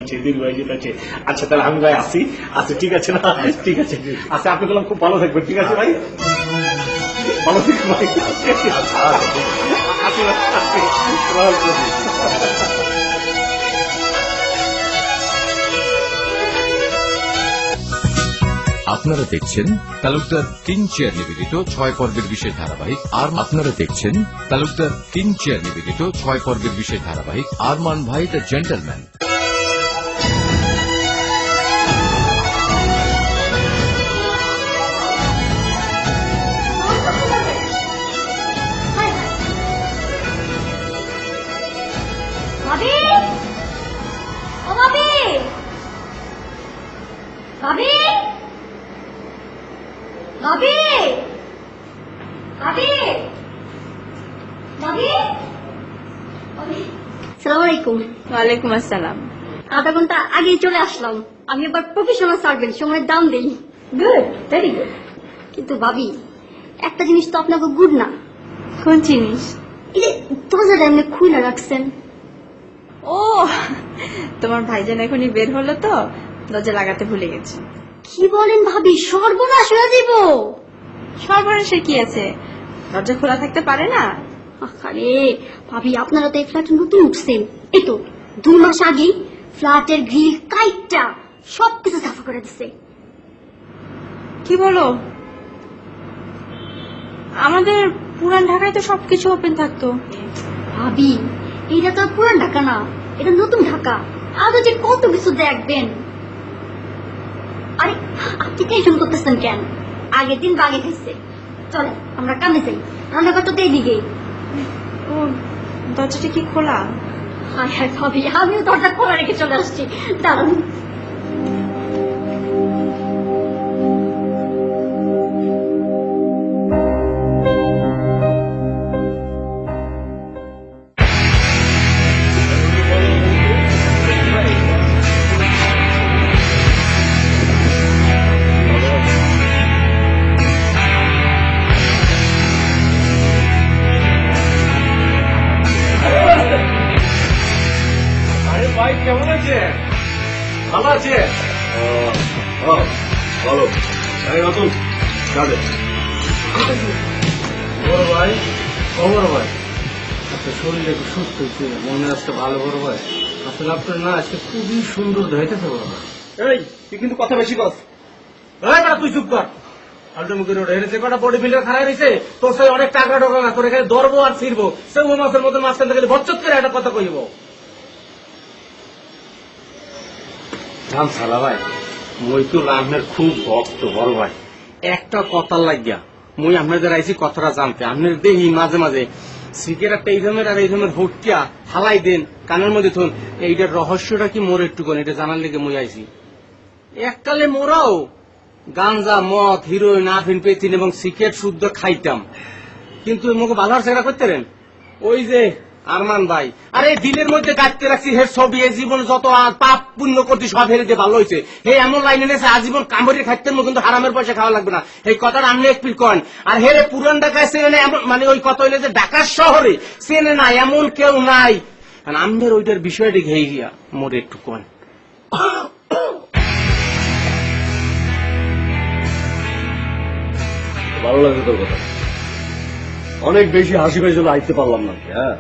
যাচ্ছে, দীর্ঘ হয়ে যেতেছে। আচ্ছা তাহলে আমি ভাই আসি, আচ্ছা ঠিক আছে না, ঠিক আছে। আচ্ছা আপনি বললাম খুব ভালো থাকবেন, ঠিক আছে ভাই, ভালো থাকবেন ভাই। আপনারা দেখছেন তালুকদার তিন চেয়ার নিবেদিত 6 পর্বের বিশেষ ধারাবাহিক আরমান ভাই দ্য জেন্টলম্যান। ওয়ালাইকুম আসসালাম। আধা ঘন্টা আগে চলে আসলাম। আমি এবার প্রফেশনাল সার্ভেন্ট, সময়ের দাম দেই। Good, very good. কিন্তু ভাবি একটা জিনিস তো আপনাকে গুড না। কোন জিনিস? এই যে দরজাটা এমনি খুলে রাখছেন। ও, তোমার ভাইজান এখনই বের হলো তো দরজা লাগাতে ভুলে গেছি। কি বলেন ভাবি, সর্বনাশ হয়ে যাব। সর্বনাশের কি আছে, দরজা খোলা থাকতে পারে না? আরে ভাবি আপনারা তো এই ফ্ল্যাটে নতুন উঠছেন, এই তো 2 মাস আগেই ফ্ল্যাটের গ্রিল কাইটটা সবকিছু সাফা করে দিছে। কি বলো? আমাদের পুরান ঢাকায় তো সবকিছু ওপেন থাকতো। ভাবি এইটা তো পুরান ঢাকা না, এটা নতুন ঢাকা। আরো যে কত কিছু দেখবেন। আরে আপনি টেনশন করতেছেন কেন? আগের দিন বাগে খাইছে। চলে আমরা কামে যাই, রান্নাঘর তো এইদিকে। ও, দরজাটা কি খোলা? হায় হায় ভাবি, আমিও দরজা খোলা রেখে চলে আসছি। দাঁড়ান। ভাই কেমন আছে? ভালো আছে? ভালো। নতুন বড় ভাই, বড় ভাই, আপনার শরীরে একটু সুস্থ হয়েছে, মনে আসতে ভালো বড় ভাই। আসলে আপনার না আজকে খুবই সুন্দর ধরেছে বড় ভাই। এই তুই কিন্তু কথা বেশি কর। তুই চুপ কর। আলটুমুখের ওটা হেরেছে কটা বডি বিল্ডার খারাপ হয়েছে, তোর সাথে অনেক টাকা ঢোকা না, তোর এখানে ধরবো আর ফিরবো, সে মাছের মতন মাঝখান থেকে বচ্চত করে একটা কথা কইব। রাম সালা ভাই, মই তো রামের খুব ভক্ত বড় ভাই। একটা কথা লাগিয়া মুই আপনাদের আইসি কথাটা জানতে। আপনার দেখি মাঝে মাঝে সিগারেটটা এই ধরনের আর এই ধরনের ভোটটা ফালাই দেন কানের মধ্যে থন, এইটার রহস্যটা কি মোর একটুখান এটা জানার লেগে মুই আইসি। এককালে মোরাও গাঞ্জা, মদ, হিরোইন, আফিন, পেথিন এবং সিগারেট শুদ্ধ খাইতাম, কিন্তু মুখে বাধার সেটা করতেন ওই যে আরমান ভাই। আরে দিলের মধ্যে গাইতে রাখছি হে ছবি, এই জীবন যত পাপ পুণ্য করছি সব হেরে দিয়ে ভালো হয়েছে। হে এমন লাইনে নেছে আজীবন কামড়ে খাইতেন, কিন্তু হারামের পয়সা খাওয়া লাগবে না, এই কথাটা আপনি এক পিল করেন। আর হেরে পুরান ঢাকায় চেনে না এমন, মানে ওই কথা হইলে যে ঢাকার শহরে চেনে না এমন কেউ নাই। আমাদের ওইটার বিষয়টি ঘেয়ে গিয়া মোর একটু কন। ভালো লাগে তোর কথা, অনেক বেশি হাসি পেয়ে চলে আইতে পারলাম না। হ্যাঁ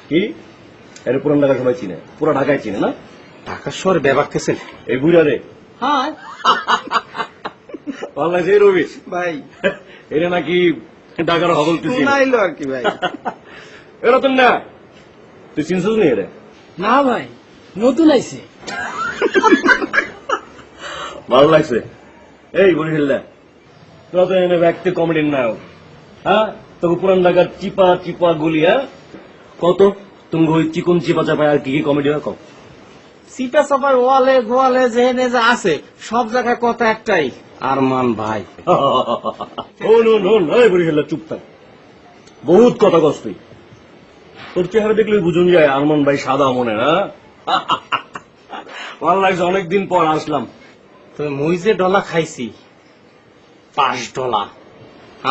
কি এর পুরান ঢাকা সবাই চিনে, পুরো ঢাকায় চিনে না? ঢাকার শহরে ব্যাপার কেছেন এই বুড়া রে। হ্যাঁ ভালো লাগছে রবি ভাই, এটা নাকি ঢাকার হবল তুই নাইলো আর কি ভাই। এরা তো না, তুই চিনছিস নি এরে? না ভাই, নতুন আইছে। ভালো লাগছে। এই বরিশাল তোরা তো এনে ব্যক্তি কমেডির নায়ক। হ্যাঁ তোকে পুরান ঢাকার চিপা চিপা গুলি, হ্যাঁ কত তুমি ওই চিকন চিপা চাপায় আর কি কি কমেডি হয় কম? সিটা চাপার ওয়ালে গোয়ালে যেখানে যা আছে সব জায়গায় কথা একটাই, আরমান ভাই। বরিশাল চুপ থাক, বহুত কথা কস তুই। তোর চেহারা দেখলে বুঝুন যায় আরমান ভাই সাদা মনে। না ভালো লাগছে, অনেকদিন পর আসলাম। তো মুই যে ডলা খাইছি $5,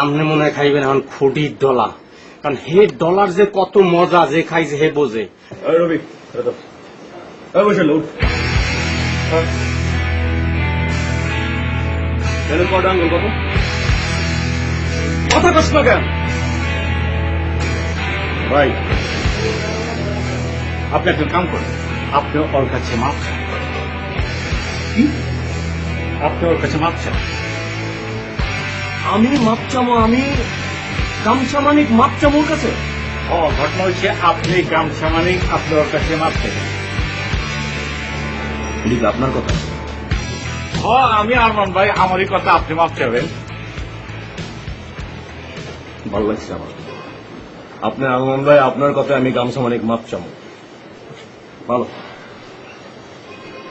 আপনি মনে হয় খাইবেন এখন খুঁটির ডলা, কারণ হে ডলার যে কত মজা যে খাইছে হে বোঝে। রবি বরিশাল উঠ। কটা আঙ্গুল কত? কথা কস না কেন ভাই? আপনি একটা কাম করেন, আপনি ওর কাছে মাপ চান। আপনি ওর কাছে মাপ চান। আমি মাপ চামো? আমি গামছা মানিক মাপ চামোর কাছে? ঘটনা হচ্ছে আপনি গামছা মানিক আপনি ওর কাছে মাপ চাইবেন। এদিকে আপনার কথা। আমি আরমান ভাই, আমারই কথা, আপনি মাপ চাইবেন। ভালো লাগছে আমার। আপনি আরমান ভাই, আপনার কথা আমি গামছা মানিক মাপ চামো, ভালো।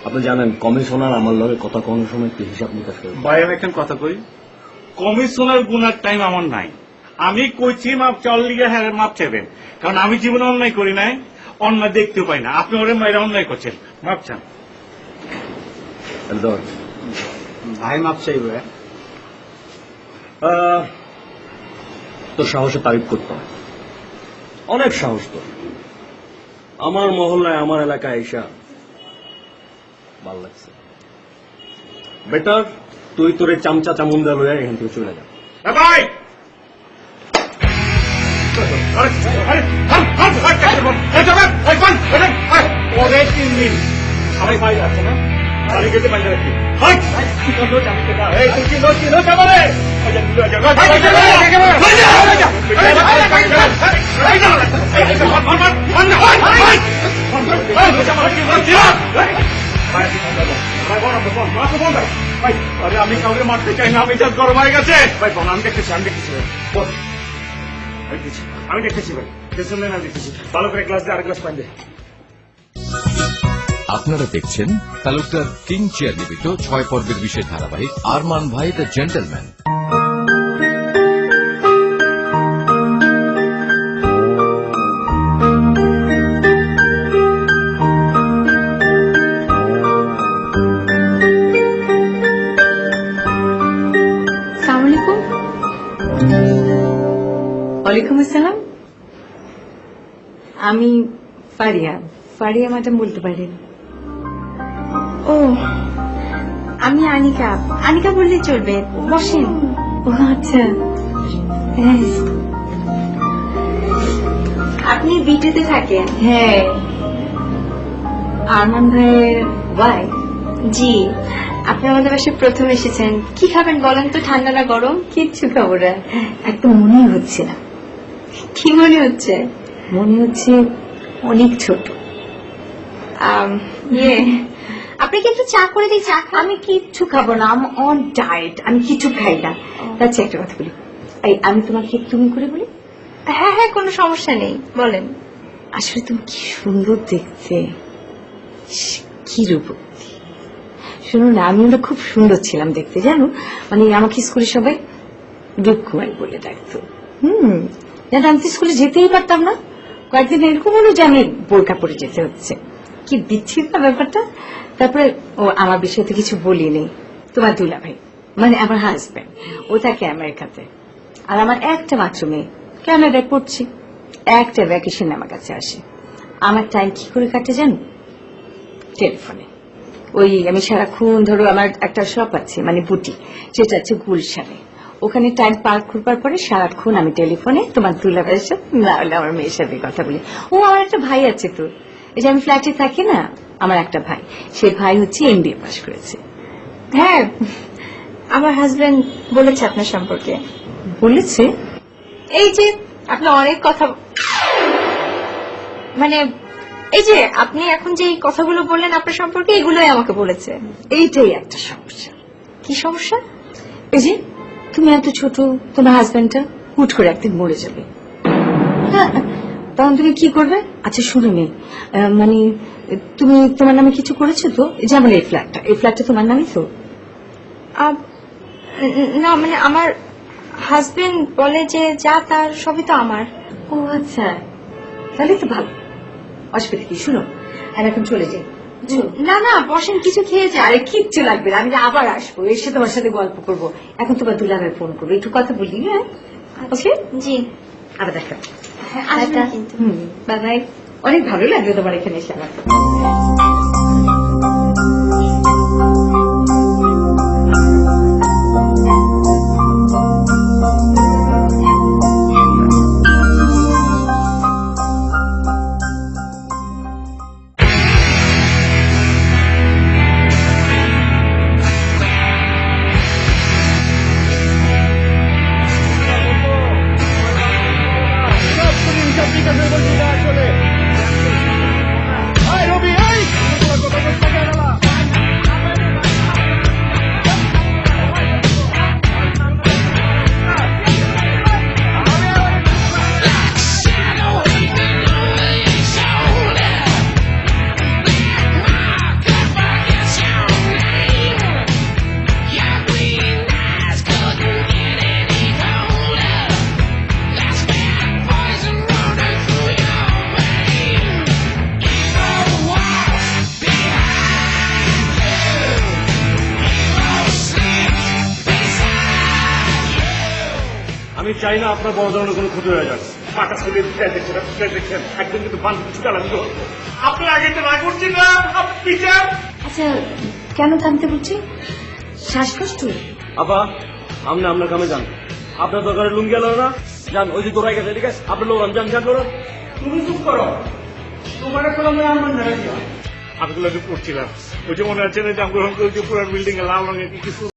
আপনি জানেন কমিশনার আমার লগে কথা কোনো সময় একটু হিসাব নিকাশ করে। ভাই আমি একটা কথা কই, কমিশনার গুনার টাইম আমার নাই। আমি কইছি মাপ চাওয়ার লিগে হ্যাঁ মাপ চাইবেন, কারণ আমি জীবনে অন্যায় করি নাই, অন্যায় দেখতেও পাই না। আপনি ওরে মায়েরা অন্যায় করছেন, মাপ চান। ভাই মাপ চাইবে। তোর সাহসে তারিফ করতে হয়, অনেক সাহস তো। আমার মহল্লায় আমার এলাকায় আইসা ভাল লাগছে। বেটার তুই তোরে চামচা চামুন্ডা লইয়া এখান থেকে চলে যা। ভাই ওরে 3 দিন আমি ভাই আছে না, আমি গেতে পাই রাখি। আমি কাউকে মারতে চাই না, আমি জাস্ট গরম হয়ে গেছে। ভাই বল, আমি দেখতেছি ভাই, পেছনে না দেখতেছি। ভালো করে গ্লাস দিয়ে আর গ্লাস পান দে। আপনারা দেখছেন তালুকদার কিং চেয়ার নির্মিত 6 পর্বের বিশেষ ধারাবাহিক আরমান ভাই দ্য জেন্টলম্যান। আসসালামু আলাইকুম। ওয়ালাইকুম আসসালাম। আমি ফারিয়া, ফারিয়া ম্যাডাম বলতে পারেন। ও, আমি আনিকা। আনিকা বললে চলবে, বসেন। ও আচ্ছা, হ্যাঁ আপনি বিটুতে থাকেন? হ্যাঁ, আরমান ভাইয়ের ওয়াই। জি, আপনি আমাদের বাসায় প্রথম এসেছেন। কি খাবেন বলেন তো, ঠান্ডা না গরম? কিচ্ছু খাবো না, একদম মনেই হচ্ছে না। কি মনে হচ্ছে? মনে হচ্ছে অনেক ছোট। ইয়ে, আপনি কি একটু চা করে দিই? চা খান? আমি কিচ্ছু খাবো না, আমি অন ডায়েট, আমি কিছু খাই না। আচ্ছা একটা কথা বলি, এই আমি তোমাকে তুমি করে বলি। হ্যাঁ হ্যাঁ, কোনো সমস্যা নেই, বলেন। আসলে তুমি কি সুন্দর দেখতে, কি রূপবতী। শুনো না, আমি ওটা খুব সুন্দর ছিলাম দেখতে, জানো, মানে আমাকে স্কুলে সবাই রূপকুমারী বলে ডাকতো। জানো, আমি তো স্কুলে যেতেই পারতাম না, কয়েকদিন এরকম হলো যে আমি বোরকা পরে যেতে হচ্ছে। কি বিচ্ছিন্ন না ব্যাপারটা। তারপরে ও আমার বিষয়ে তো কিছু বলিনি। তোমার দুলা ভাই, মানে আমার হাজবেন্ড, ও থাকে আমেরিকাতে, আর আমার একটা মাত্র মেয়ে কানাডায় পড়ছি। একটা ভ্যাকেশন আমার কাছে আসে, আমার টাইম কি করে কাটে জানো? টেলিফোনে। ওই আমি সারাক্ষণ, ধরো আমার একটা শপ আছে, মানে বুটি, সেটা আছে গুলশানে। ওখানে টাইম পার করবার পরে সারাক্ষণ আমি টেলিফোনে তোমার দুলা ভাইয়ের সাথে, না হলে আমার মেয়ের সাথে কথা বলি। ও আমার একটা ভাই আছে তো, এই যে আমি ফ্ল্যাটে থাকি না, আমার একটা ভাই, সে ভাই হচ্ছে MBA পাস করেছে। হ্যাঁ, আমার হাজবেন্ড বলেছে আপনার সম্পর্কে। বলেছে? এই যে আপনি অনেক কথা, মানে এই যে আপনি এখন যে এই কথাগুলো বললেন আপনার সম্পর্কে, এগুলোই আমাকে বলেছে। এইটাই একটা সমস্যা। কি সমস্যা? এই যে তুমি এত ছোট, তোমার হাজবেন্ডটা হুট করে একদিন মরে যাবে, তখন তুমি কি করবে? আচ্ছা শুনে নেই, মানে তুমি তোমার নামে কিছু করেছো তো? যেমন এই ফ্ল্যাটটা তোমার নামে তো? না, মানে আমার হাজবেন্ড বলে যে যা তার সবই তো আমার। ও আচ্ছা, তাহলে তো ভালো, অসুবিধা কি। শুনো, আর এখন চলে যাই। না না, বসেন, কিছু খেয়ে যায়। আরে কিচ্ছু লাগবে না, আমি আবার আসবো, এসে তোমার সাথে গল্প করবো। এখন তোমার দুলাভাই ফোন করবো, একটু কথা বলি। হ্যাঁ ওকে, জি, আবার দেখা। হ্যাঁ, আসবেন কিন্তু। Bye bye. অনেক ভালো লাগলো তোমার এখানে এসে আমার। চাই না আপনার বড় ধরনের কোনো ক্ষতি হয়ে যাক। পাকা ছেলে দেখছেন একদম কিন্তু বান্ধব ছুটা লাগবে। আপনার আগে তো না করছি না টিচার। আচ্ছা কেন থামতে বলছি? শ্বাসকষ্ট? আপা আপনি আপনার কামে যান, আপনার দরকারে লুঙ্গি এলো না, যান ওই যে দৌড়াই গেছে, ঠিক আছে আপনি লোক যান, যান লোক। তুমি চুপ করো, তোমার কোনো আমার ধারা দিও। আমি পড়ছিলাম ওই যে মনে আছে না যে পুরান বিল্ডিং এ লাল রঙের কিছু